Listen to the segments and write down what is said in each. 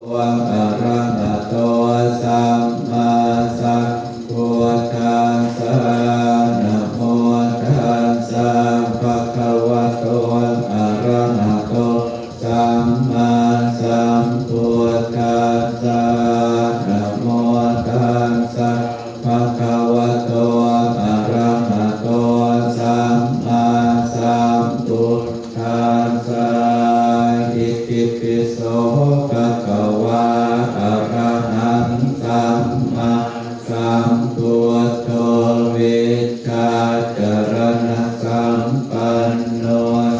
วังอะระหะโตสัมมาสัมพุทธัสสะนะโมตัสสะภะคะวะโตอะระหะโตสัมมาสัมพุทธัสสะนะโมตัสสะภะคะวะโตอะระหะโตสัมมาสัมพุทธัสสะอิติปิโสภะคะวะอะระหังสัมมาสัมพุทโธวิชชาจรณะสัมปันโน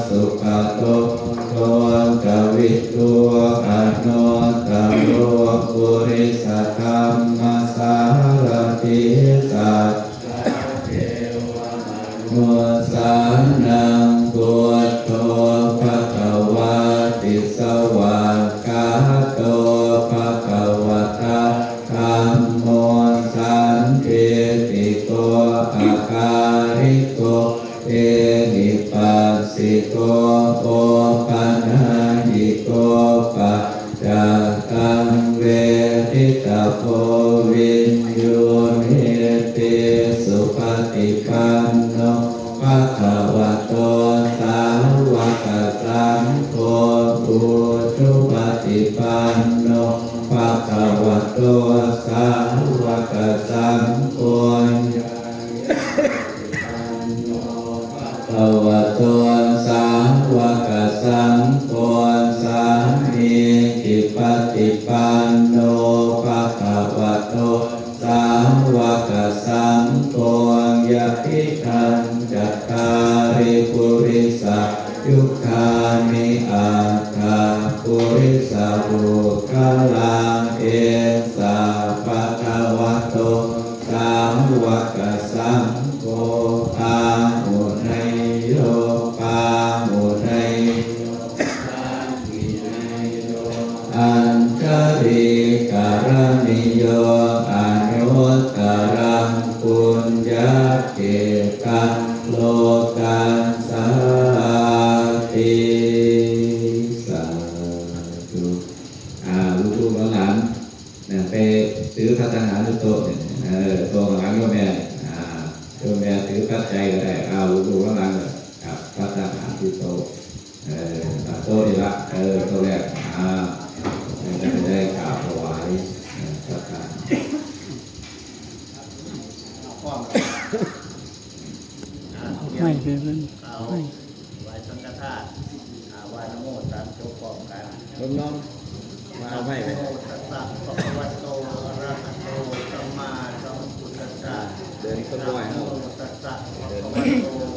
สุขโตโตกวิทูอนุตตโรปุริสธรรมสารถิสัจมุสานังพุทโธภะคะวะติสวากขาโตภะคะวะตาธัมโมสันติติโกอาการิโกเอหิปัสสิโกโอปัญญิโกปัจจตังเวทิตาโพวินโยนิติสุปฏิปันโนภะคะวะโตสาวกสังโฆอุชุปฏิปันโนภะคะวะโตสาวกสังโฆภะวะโตสาวกสังโฆสามีจิปฏิปันโนภะคะวะโตสาวกสังโฆยะภิทันจัตตาริปุริสายุคานิอาคาปุริสาบุคลังเอสาภะคะวะโตสาวกสังโฆปาหุเนยโยปาหุเนยโยอัญชริการณิโยอนุตตรังปุญญเกตังโลกัสสาติสาธุลูกๆหลานๆเนี่ยไปซื้อพระทหารหรือโต๊ะเนี่ยโต๊ะหลังก็แม่ตัวแม่ถือปัจจัยก็ได้ลูกๆหลานๆกับพระทหารที่โต๊ะโต๊ะนี่ละโต๊ะแรกจะได้กราบถวายพระทหารไม่เพื่อนไม่ ไหว้สังฆทานไหว้นโมสามจบพร้อมกัน น้องมาเอาไม้ไป นโมตัสสะภะคะวะโตอะระหะโตสัมมาสัมพุทธัสสะ เดินต้นไม้ นะ เนาะ โมตัสสะภะคะวะโต